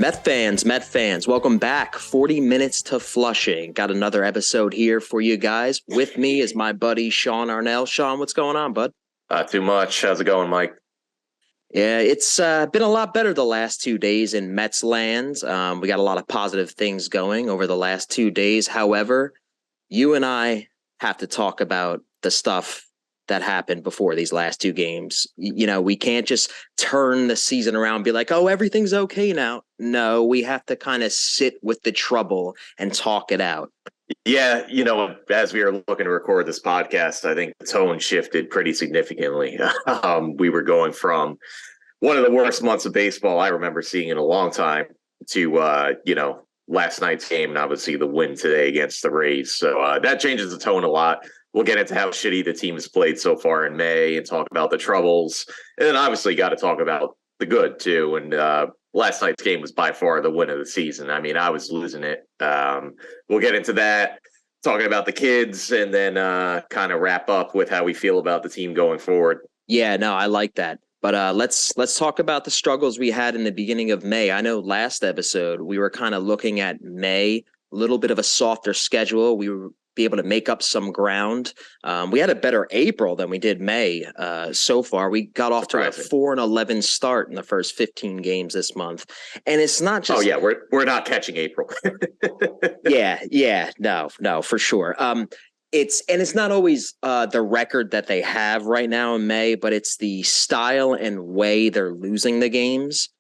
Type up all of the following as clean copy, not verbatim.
Met fans, welcome back. 40 minutes to Flushing. Got another episode here for you guys. With me is my buddy Sean Arnell. Sean, what's going on, bud? Too much. How's it going, Mike? Yeah, it's been a lot better the last 2 days in Mets lands. We got a lot of positive things going over the last 2 days. However, you and I have to talk about the stuff that happened before these last two games. You know, we can't just turn the season around and be like, oh, everything's okay now. No, we have to kind of sit with the trouble and talk it out. Yeah, you know, as we were looking to record this podcast, I think the tone shifted pretty significantly. We were going from one of the worst months of baseball I remember seeing in a long time to, last night's game and obviously the win today against the Rays. So that changes the tone a lot. We'll get into how shitty the team has played so far in May and talk about the troubles. And then obviously got to talk about the good, too. And last night's game was by far the win of the season. I mean, I was losing it. We'll get into that, talking about the kids, and then kind of wrap up with how we feel about the team going forward. Yeah, no, I like that. But let's talk about the struggles we had in the beginning of May. I know last episode we were kind of looking at May, a little bit of a softer schedule. We were be able to make up some ground. We had a better April than we did May so far. We got off to a 4-11 start in the first 15 games this month. And it's not just... Oh, yeah, we're not catching April. No, for sure. It's not always the record that they have right now in May, but it's the style and way they're losing the games.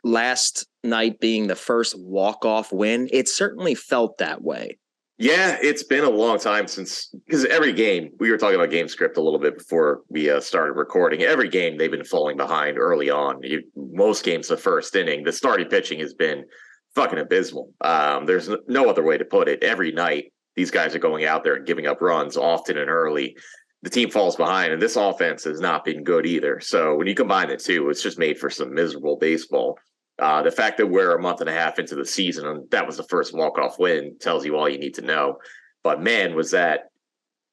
Last night being the first walk-off win, it certainly felt that way. Yeah, it's been a long time since, because every game, we were talking about game script a little bit before we started recording. Every game they've been falling behind early on. Most games, the first inning, the starting pitching has been fucking abysmal. There's no other way to put it. Every night, these guys are going out there and giving up runs often and early. The team falls behind, and this offense has not been good either. So when you combine the two, it's just made for some miserable baseball. The fact that we're a month and a half into the season and that was the first walk-off win tells you all you need to know. But man, was that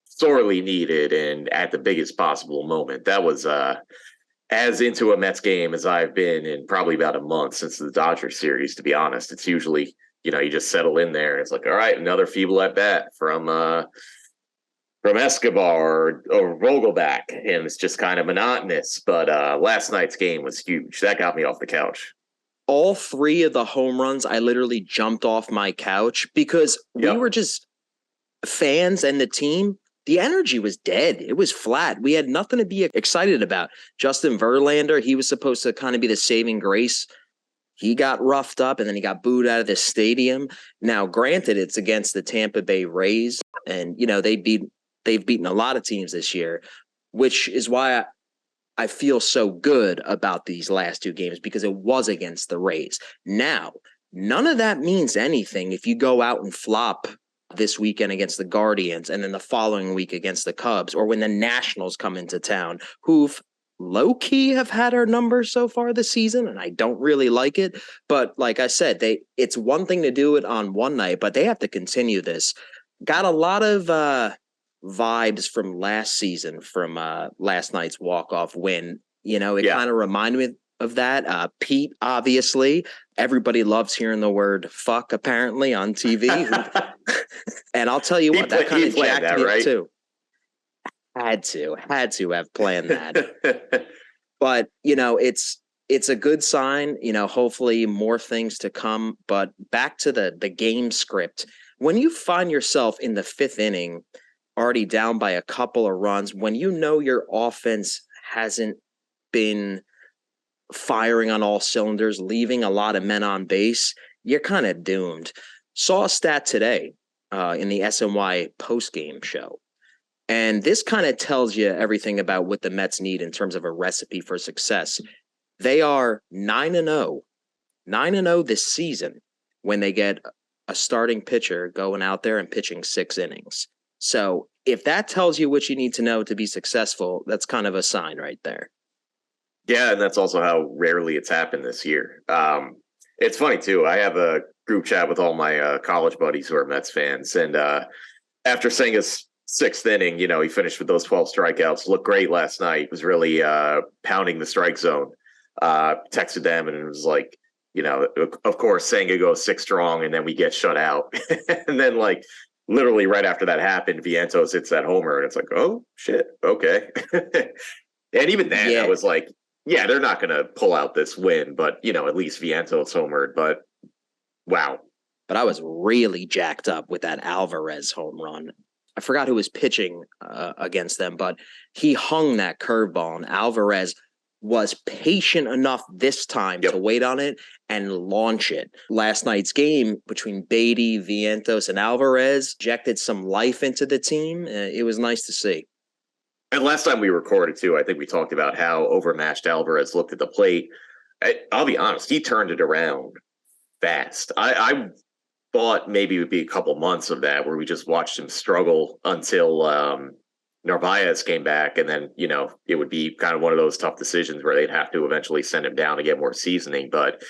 sorely needed and at the biggest possible moment. That was as into a Mets game as I've been in probably about a month since the Dodgers series, to be honest. It's usually, you just settle in there and it's like, all right, another feeble at bat from Escobar or Vogelback, and it's just kind of monotonous. But last night's game was huge. That got me off the couch. All three of the home runs, I literally jumped off my couch because we were just fans and the team. The energy was dead. It was flat. We had nothing to be excited about. Justin Verlander, he was supposed to kind of be the saving grace. He got roughed up and then he got booed out of the stadium. Now, granted, it's against the Tampa Bay Rays, and they've beaten a lot of teams this year, which is why I feel so good about these last two games, because it was against the Rays. Now, none of that means anything if you go out and flop this weekend against the Guardians and then the following week against the Cubs, or when the Nationals come into town, who've low-key have had our numbers so far this season, and I don't really like it. But like I said, it's one thing to do it on one night, but they have to continue this. Got a lot of vibes from last season, from last night's walk-off win. Kind of reminded me of that. Pete, obviously, everybody loves hearing the word fuck apparently on TV. And I'll tell you what, that kind of jacked me up too. Had to have planned that. But it's a good sign. Hopefully more things to come. But back to the game script. When you find yourself in the fifth inning, already down by a couple of runs, when your offense hasn't been firing on all cylinders, leaving a lot of men on base, you're kind of doomed. Saw a stat today in the SNY postgame show, and this kind of tells you everything about what the Mets need in terms of a recipe for success. They are 9-0 this season when they get a starting pitcher going out there and pitching 6 innings. So if that tells you what you need to know to be successful, that's kind of a sign right there. Yeah, and that's also how rarely it's happened this year. It's funny, too. I have a group chat with all my college buddies who are Mets fans. And after saying his 6th inning, he finished with those 12 strikeouts. Looked great last night. Was really pounding the strike zone. Texted them and it was like, of course, Senga goes 6 strong, and then we get shut out. And then, like, literally right after that happened, Vientos hits that homer, and it's like, oh, shit, okay. And even then, I was like, yeah, they're not going to pull out this win, but, at least Vientos homered. But, wow. But I was really jacked up with that Alvarez home run. I forgot who was pitching against them, but he hung that curveball, and Alvarez was patient enough this time to wait on it and launch it. Last night's game between Baty, Vientos, and Alvarez injected some life into the team. It was nice to see. And last time we recorded, too, I think we talked about how overmatched Alvarez looked at the plate. I'll be honest, he turned it around fast. I thought maybe it would be a couple months of that where we just watched him struggle until Narvaez came back, and then, it would be kind of one of those tough decisions where they'd have to eventually send him down to get more seasoning. But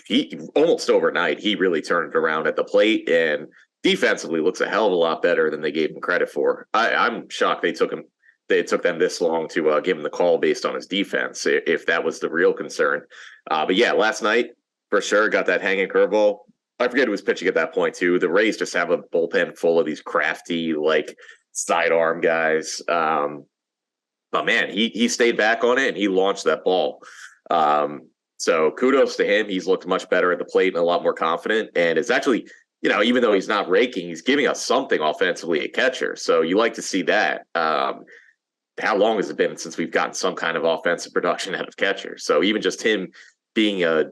he almost overnight, he really turned it around at the plate, and defensively looks a hell of a lot better than they gave him credit for. I'm shocked they took them this long to give him the call based on his defense, if that was the real concern. But yeah, last night, for sure, got that hanging curveball. I forget who was pitching at that point, too. The Rays just have a bullpen full of these crafty, like, sidearm guys. But man, he stayed back on it and he launched that ball. So kudos to him. He's looked much better at the plate and a lot more confident. And it's actually, even though he's not raking, he's giving us something offensively at catcher. So you like to see that. How long has it been since we've gotten some kind of offensive production out of catcher? So even just him being a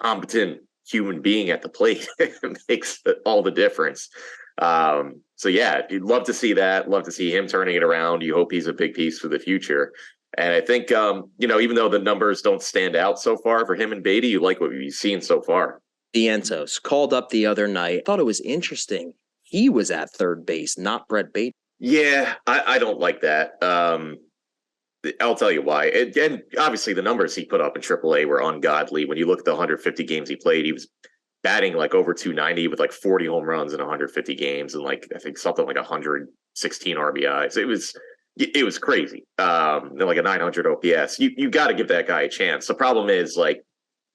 competent human being at the plate makes all the difference. So yeah, you'd love to see that. Love to see him turning it around. You hope he's a big piece for the future. And I think, even though the numbers don't stand out so far for him and Baty, you like what we've seen so far. Vientos called up the other night. I thought it was interesting. He was at third base, not Brett Baty. Yeah, I don't like that. I'll tell you why. And obviously the numbers he put up in AAA were ungodly. When you look at the 150 games he played, he was batting like over 290 with like 40 home runs in 150 games and like I think something like 116 RBIs. It was crazy. Like a 900 OPS. You got to give that guy a chance. The problem is, like,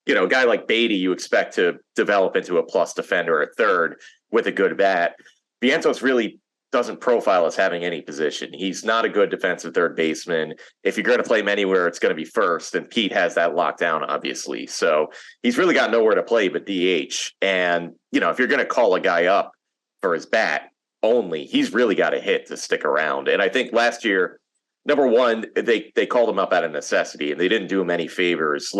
a guy like Baty, you expect to develop into a plus defender at third with a good bat. Vientos really doesn't profile as having any position. He's not a good defensive third baseman. If you're going to play him anywhere, it's going to be first, and Pete has that locked down, obviously. So he's really got nowhere to play but DH. And, if you're going to call a guy up for his bat only, he's really got to hit to stick around. And I think last year, number one, they called him up out of necessity, and they didn't do him any favors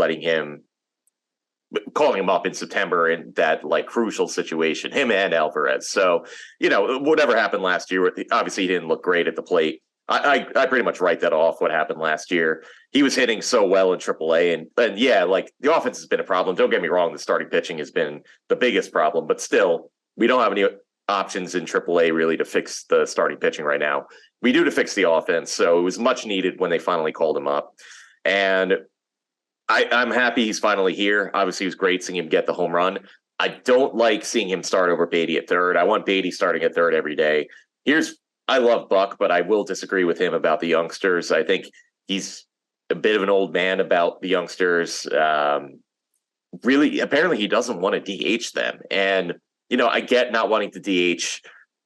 calling him up in September in that like crucial situation, him and Alvarez. So, whatever happened last year, obviously he didn't look great at the plate. I pretty much write that off, what happened last year. He was hitting so well in AAA, and yeah, like the offense has been a problem. Don't get me wrong, the starting pitching has been the biggest problem, but still, we don't have any options in AAA really to fix the starting pitching right now. We do to fix the offense, so it was much needed when they finally called him up. And I'm happy he's finally here. Obviously, it was great seeing him get the home run. I don't like seeing him start over Baty at third. I want Baty starting at third every day. I love Buck, but I will disagree with him about the youngsters. I think he's a bit of an old man about the youngsters. Really, apparently he doesn't want to DH them. And, I get not wanting to DH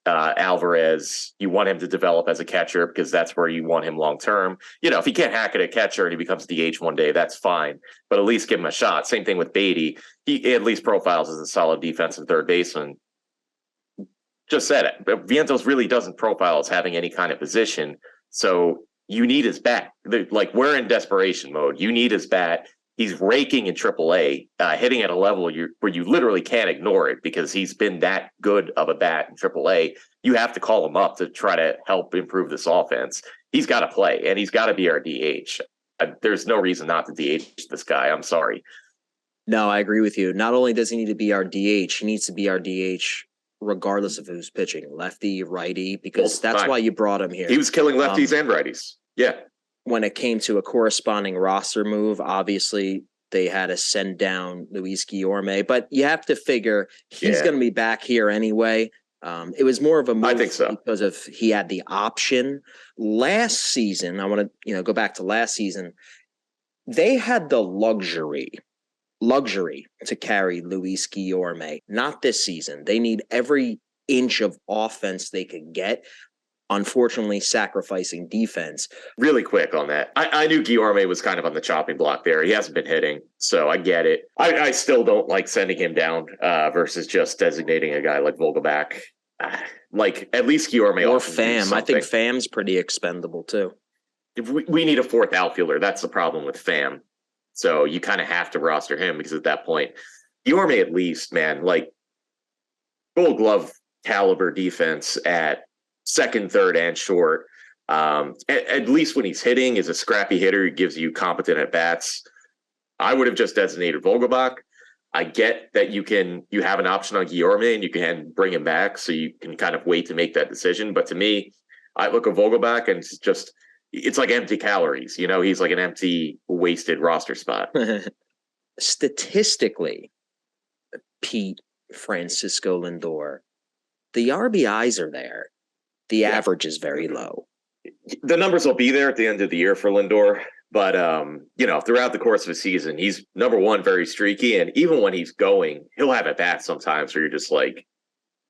Alvarez. You want him to develop as a catcher because that's where you want him long term. If he can't hack it at catcher and he becomes DH one day, that's fine. But at least give him a shot. Same thing with Baty. He at least profiles as a solid defensive third baseman. Just said it. But Vientos really doesn't profile as having any kind of position. So you need his bat. Like, we're in desperation mode. You need his bat. He's raking in AAA, hitting at a level where you literally can't ignore it because he's been that good of a bat in AAA. You have to call him up to try to help improve this offense. He's got to play, and he's got to be our DH. There's no reason not to DH this guy. I'm sorry. No, I agree with you. Not only does he need to be our DH, he needs to be our DH regardless of who's pitching, lefty, righty, because that's why you brought him here. He was killing lefties and righties. Yeah. When it came to a corresponding roster move, obviously they had to send down Luis Guillorme, but you have to figure he's going to be back here anyway. It was more of a move I think so. because he had the option. Last season, I want to go back to last season, they had the luxury luxury to carry Luis Guillorme. Not this season. They need every inch of offense they could get, unfortunately sacrificing defense. Really quick on that. I knew Guillorme was kind of on the chopping block there. He hasn't been hitting, so I get it. I still don't like sending him down versus just designating a guy like Vogelbach. Like, at least Guillorme or Pham. I think Pham's pretty expendable too. If we need a fourth outfielder. That's the problem with Pham. So you kind of have to roster him because at that point, Guillorme at least, man, like Gold Glove caliber defense at second, third, and short. At least when he's hitting, is a scrappy hitter. He gives you competent at bats. I would have just designated Vogelbach. I get that you have an option on Guillorme and you can bring him back, so you can kind of wait to make that decision. But to me, I look at Vogelbach and it's like empty calories. You know, he's like an empty, wasted roster spot. Statistically, Pete, Francisco Lindor, the RBIs are there. The average is very low. The numbers will be there at the end of the year for Lindor. But, throughout the course of a season, he's, number one, very streaky. And even when he's going, he'll have at bats sometimes where you're just like,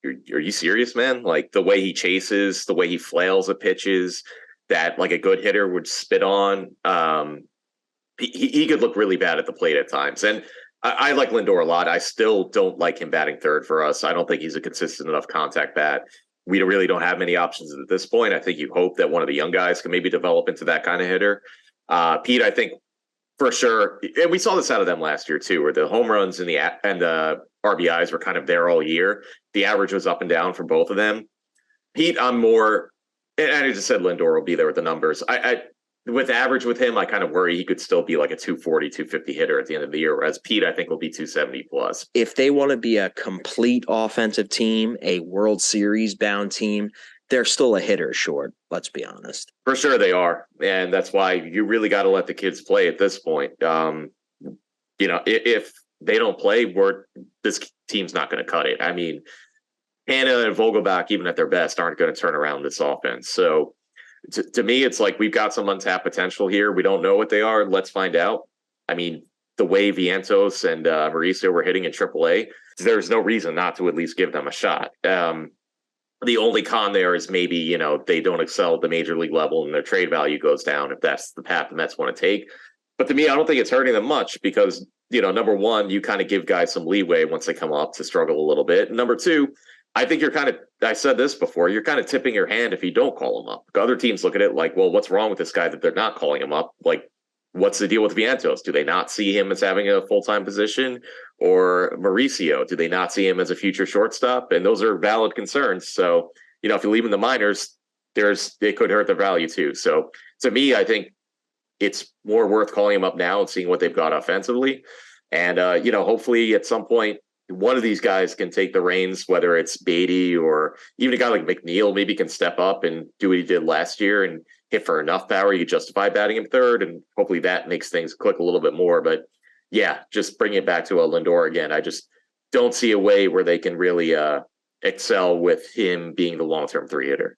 are you serious, man? Like the way he chases, the way he flails at pitches that like a good hitter would spit on. He could look really bad at the plate at times. And I like Lindor a lot. I still don't like him batting third for us. I don't think he's a consistent enough contact bat. We really don't have many options at this point. I think you hope that one of the young guys can maybe develop into that kind of hitter. Pete, I think for sure, and we saw this out of them last year too, where the home runs and the RBIs were kind of there all year. The average was up and down for both of them. Pete, I'm more, and I just said Lindor will be there with the numbers. With average with him, I kind of worry he could still be like a 240, 250 hitter at the end of the year, whereas Pete, I think, will be 270 plus. If they want to be a complete offensive team, a World Series bound team, they're still a hitter short, let's be honest. For sure they are. And that's why you really got to let the kids play at this point. If they don't play, this team's not going to cut it. I mean, Hanna and Vogelbach, even at their best, aren't going to turn around this offense. So to me, it's like we've got some untapped potential here. We don't know what they are. Let's find out. I mean, the way Vientos and Mauricio were hitting in AAA, there's no reason not to at least give them a shot. The only con there is maybe, they don't excel at the major league level and their trade value goes down if that's the path the Mets want to take. But to me, I don't think it's hurting them much because, number one, you kind of give guys some leeway once they come up to struggle a little bit. And number two, I think I said this before, you're kind of tipping your hand if you don't call him up. Other teams look at it like, well, what's wrong with this guy that they're not calling him up? Like, what's the deal with Vientos? Do they not see him as having a full-time position? Or Mauricio, do they not see him as a future shortstop? And those are valid concerns. So, if you leave him in the minors, it could hurt their value too. So to me, I think it's more worth calling him up now and seeing what they've got offensively. And, hopefully at some point, one of these guys can take the reins, whether it's Baty or even a guy like McNeil maybe can step up and do what he did last year and hit for enough power. You justify batting him third, and hopefully that makes things click a little bit more. But yeah, just bring it back to a Lindor again. I just don't see a way where they can really excel with him being the long-term three hitter.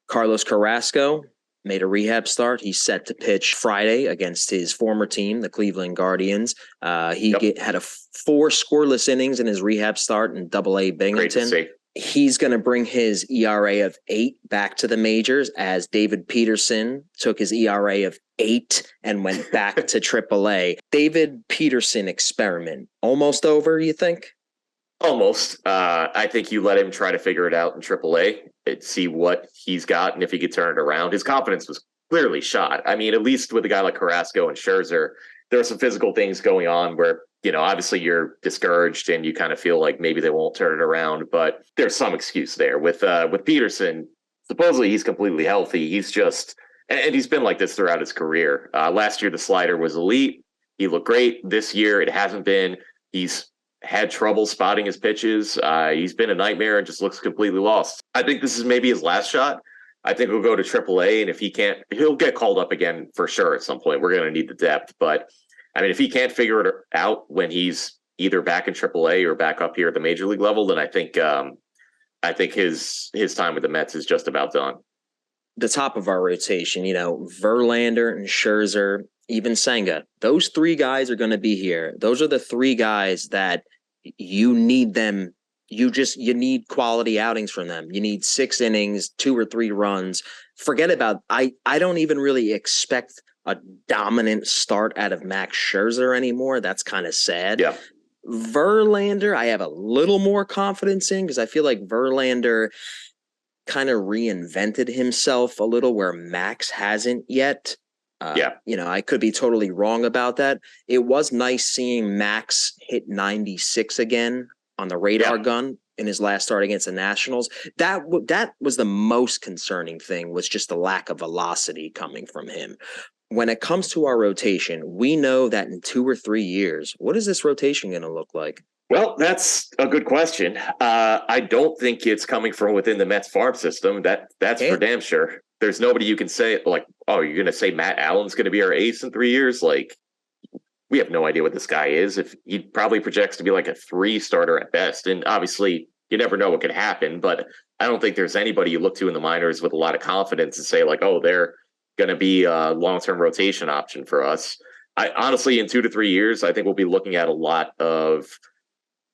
Carlos Carrasco made a rehab start. He's set to pitch Friday against his former team, the Cleveland Guardians. He had 4 scoreless innings in his rehab start in Double-A Binghamton. He's going to bring his ERA of 8 back to the majors, as David Peterson took his ERA of 8 and went back to AAA. David Peterson experiment almost over, you think? Almost. I think you let him try to figure it out in AAA and see what he's got and if he could turn it around. His confidence was clearly shot. I mean, at least with a guy like Carrasco and Scherzer, there are some physical things going on where, obviously you're discouraged and you kind of feel like maybe they won't turn it around, but there's some excuse there. With Peterson, supposedly he's completely healthy. He's just, and he's been like this throughout his career. Last year, the slider was elite. He looked great. This year, it hasn't been. He's had trouble spotting his pitches. He's been a nightmare and just looks completely lost. I think this is maybe his last shot. I think he'll go to AAA, and if he can't, he'll get called up again for sure at some point. We're going to need the depth, but I mean, if he can't figure it out when he's either back in AAA or back up here at the major league level, then I think his time with the Mets is just about done. the top of our rotation, Verlander and Scherzer, even Senga, those three guys are going to be here. Those are the three guys that you need them. You need quality outings from them. You need 6 innings, 2 or 3 runs. Forget about, I don't even really expect a dominant start out of Max Scherzer anymore. That's kind of sad. Yeah. Verlander, I have a little more confidence in because I feel like Verlander kind of reinvented himself a little where Max hasn't yet. I could be totally wrong about that. It was nice seeing Max hit 96 again on the radar gun in his last start against the Nationals. That was the most concerning thing, was just the lack of velocity coming from him. When it comes to our rotation, we know that in 2 or 3 years, what is this rotation going to look like? Well, that's a good question. I don't think it's coming from within the Mets farm system. That's for damn sure. There's nobody you can say, like, oh, you're going to say Matt Allen's going to be our ace in 3 years? Like, we have no idea what this guy is. If he probably projects to be like a 3 starter at best. And obviously, you never know what could happen. But I don't think there's anybody you look to in the minors with a lot of confidence and say, like, oh, they're going to be a long-term rotation option for us. I honestly, in 2 to 3 years, I think we'll be looking at a lot of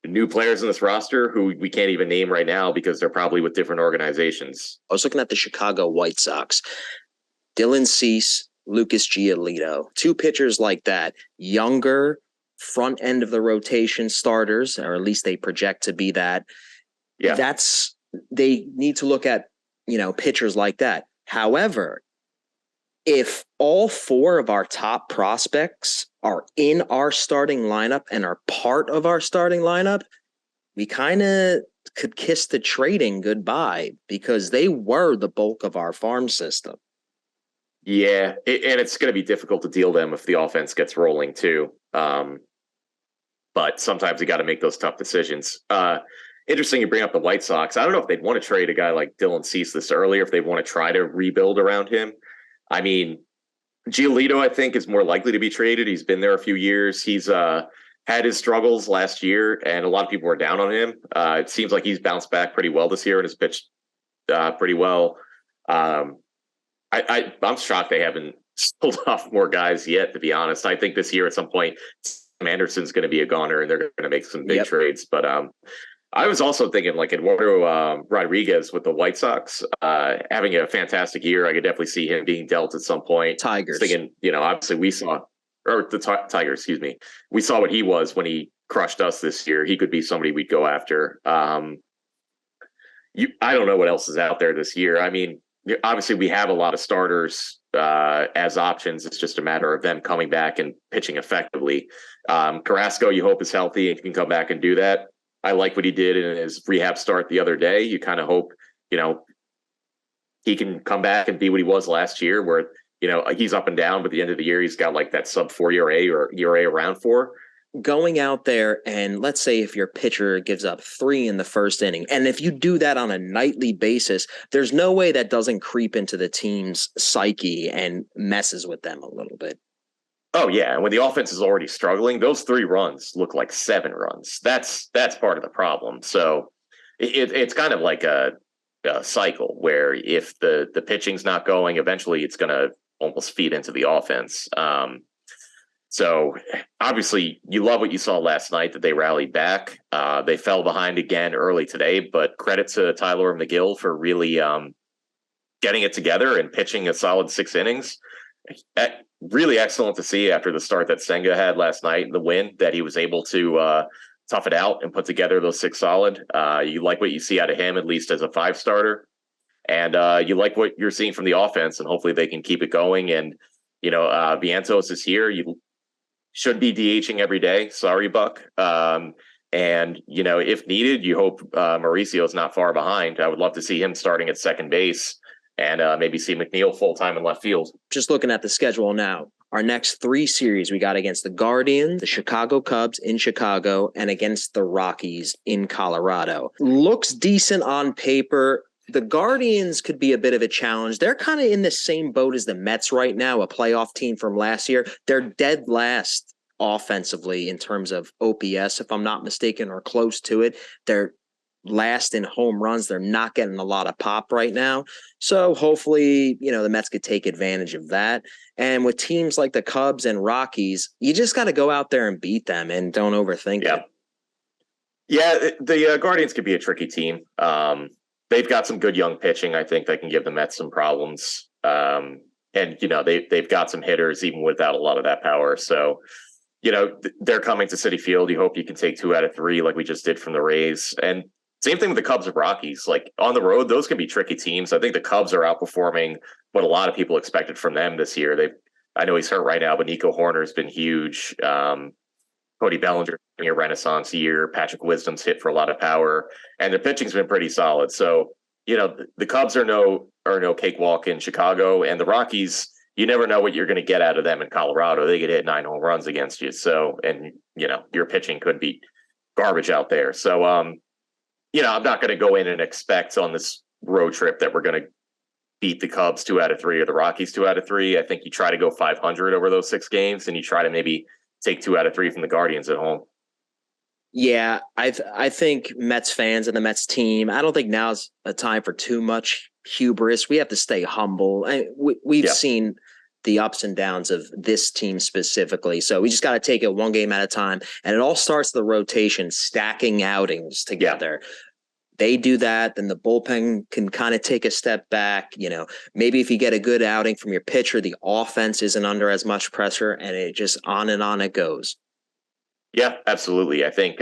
new players in this roster who we can't even name right now because they're probably with different organizations. I was looking at the Chicago White Sox. Dylan Cease, Lucas Giolito, 2 pitchers like that, younger, front end of the rotation starters, or at least they project to be that. Yeah. They need to look at, pitchers like that. However, if all 4 of our top prospects are in our starting lineup and are part of our starting lineup, we kind of could kiss the trading goodbye because they were the bulk of our farm system. Yeah, and it's going to be difficult to deal them if the offense gets rolling too. But sometimes you got to make those tough decisions. Interesting you bring up the White Sox. I don't know if they'd want to trade a guy like Dylan Cease this early, or if they want to try to rebuild around him. I mean, Giolito, I think, is more likely to be traded. He's been there a few years. He's had his struggles last year, and a lot of people were down on him. It seems like he's bounced back pretty well this year and has pitched pretty well. I'm shocked they haven't sold off more guys yet, to be honest. I think this year at some point, Sam Anderson's going to be a goner, and they're going to make some big trades. But I was also thinking, like, Eduardo Rodriguez with the White Sox having a fantastic year. I could definitely see him being dealt at some point. Tigers. Thinking, obviously we saw – or the Tigers, excuse me. We saw what he was when he crushed us this year. He could be somebody we'd go after. I don't know what else is out there this year. I mean, obviously we have a lot of starters as options. It's just a matter of them coming back and pitching effectively. Carrasco, you hope, is healthy and can come back and do that. I like what he did in his rehab start the other day. You kind of hope, he can come back and be what he was last year, where, he's up and down, but at the end of the year, he's got like that sub-4 ERA or ERA around 4. Going out there and let's say if your pitcher gives up 3 in the first inning, and if you do that on a nightly basis, there's no way that doesn't creep into the team's psyche and messes with them a little bit. Oh, yeah. And when the offense is already struggling, those 3 runs look like 7 runs. That's part of the problem. So it's kind of like a cycle where if the pitching's not going, eventually it's going to almost feed into the offense. So obviously you love what you saw last night, that they rallied back. They fell behind again early today, but credit to Tyler McGill for really getting it together and pitching a solid 6 innings. Really excellent to see after the start that Senga had last night, the win, that he was able to tough it out and put together those 6 solid. You like what you see out of him, at least as a 5 starter. And you like what you're seeing from the offense, and hopefully they can keep it going. And, Vientos is here. You should be DHing every day. Sorry, Buck. And, if needed, you hope Mauricio is not far behind. I would love to see him starting at second base. And maybe see McNeil full-time in left field. Just looking at the schedule now, our next 3 series we got against the Guardians, the Chicago Cubs in Chicago, and against the Rockies in Colorado. Looks decent on paper. The Guardians could be a bit of a challenge. They're kind of in the same boat as the Mets right now, a playoff team from last year. They're dead last offensively in terms of OPS, if I'm not mistaken, or close to it. They're last in home runs. They're not getting a lot of pop right now. So hopefully, the Mets could take advantage of that. And with teams like the Cubs and Rockies, you just got to go out there and beat them and don't overthink it. Yeah, the Guardians could be a tricky team. They've got some good young pitching. I think that can give the Mets some problems. And, they've got some hitters even without a lot of that power. So, they're coming to Citi Field. You hope you can take 2 out of 3 like we just did from the Rays. And same thing with the Cubs and Rockies. Like on the road, those can be tricky teams. I think the Cubs are outperforming what a lot of people expected from them this year. I know he's hurt right now, but Nico Horner's been huge. Cody Bellinger having a renaissance year. Patrick Wisdom's hit for a lot of power, and the pitching's been pretty solid. So, the Cubs are no cakewalk in Chicago, and the Rockies, you never know what you're going to get out of them in Colorado. They could hit 9 home runs against you. So, and your pitching could be garbage out there. So, I'm not going to go in and expect on this road trip that we're going to beat the Cubs 2 out of 3 or the Rockies 2 out of 3. I think you try to go 500 over those 6 games, and you try to maybe take 2 out of 3 from the Guardians at home. Yeah, I think Mets fans and the Mets team, I don't think now's a time for too much hubris. We have to stay humble. We've seen the ups and downs of this team specifically. So we just got to take it one game at a time. And it all starts the rotation, stacking outings together. Yeah. They do that, then the bullpen can kind of take a step back. Maybe if you get a good outing from your pitcher, the offense isn't under as much pressure, and it just on and on it goes. Yeah, absolutely. I think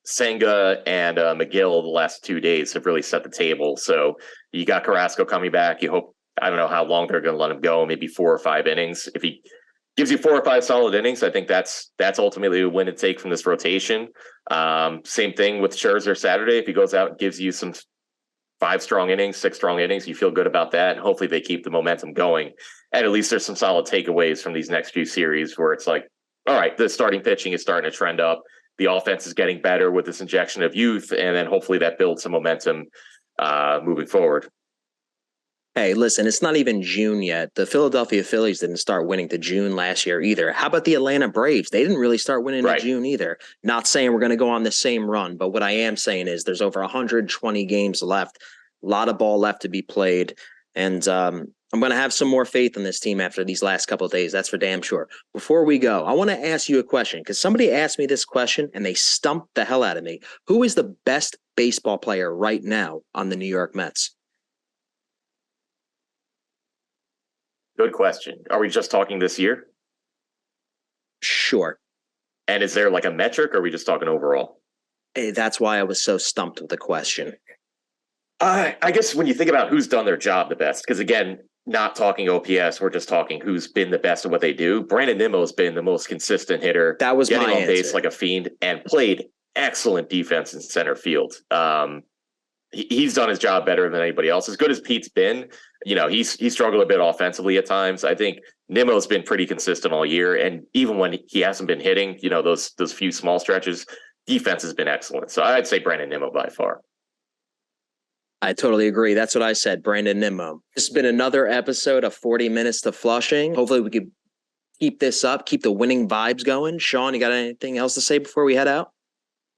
Senga and McGill the last 2 days have really set the table. So you got Carrasco coming back. You hope, I don't know how long they're going to let him go, maybe 4 or 5 innings. If he gives you 4 or 5 solid innings, I think that's ultimately a win to take from this rotation. Same thing with Scherzer Saturday. If he goes out and gives you some 5 strong innings, 6 strong innings, you feel good about that. And hopefully they keep the momentum going. And at least there's some solid takeaways from these next few series where it's like, all right, the starting pitching is starting to trend up. The offense is getting better with this injection of youth. And then hopefully that builds some momentum moving forward. Hey, listen, it's not even June yet. The Philadelphia Phillies didn't start winning to June last year either. How about the Atlanta Braves? They didn't really start winning to June either. Not saying we're going to go on the same run, but what I am saying is there's over 120 games left, a lot of ball left to be played. And I'm going to have some more faith in this team after these last couple of days. That's for damn sure. Before we go, I want to ask you a question because somebody asked me this question and they stumped the hell out of me. Who is the best baseball player right now on the New York Mets? Good question. Are we just talking this year? Sure. And is there like a metric or are we just talking overall? Hey, that's why I was so stumped with the question. I guess when you think about who's done their job the best, because again, not talking OPS, we're just talking who's been the best at what they do. Brandon Nimmo's been the most consistent hitter. That was getting my on base like a fiend and played excellent defense in center field. He's done his job better than anybody else. As good as Pete's been, he's struggled a bit offensively at times. I think Nimmo's been pretty consistent all year, and even when he hasn't been hitting, those few small stretches, defense has been excellent. So I'd say Brandon Nimmo by far. I totally agree. That's what I said, Brandon Nimmo. This has been another episode of 40 Minutes to Flushing. Hopefully we could keep this up, keep the winning vibes going. Sean, you got anything else to say before we head out?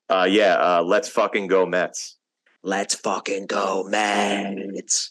Let's fucking go Mets. Let's fucking go Mets.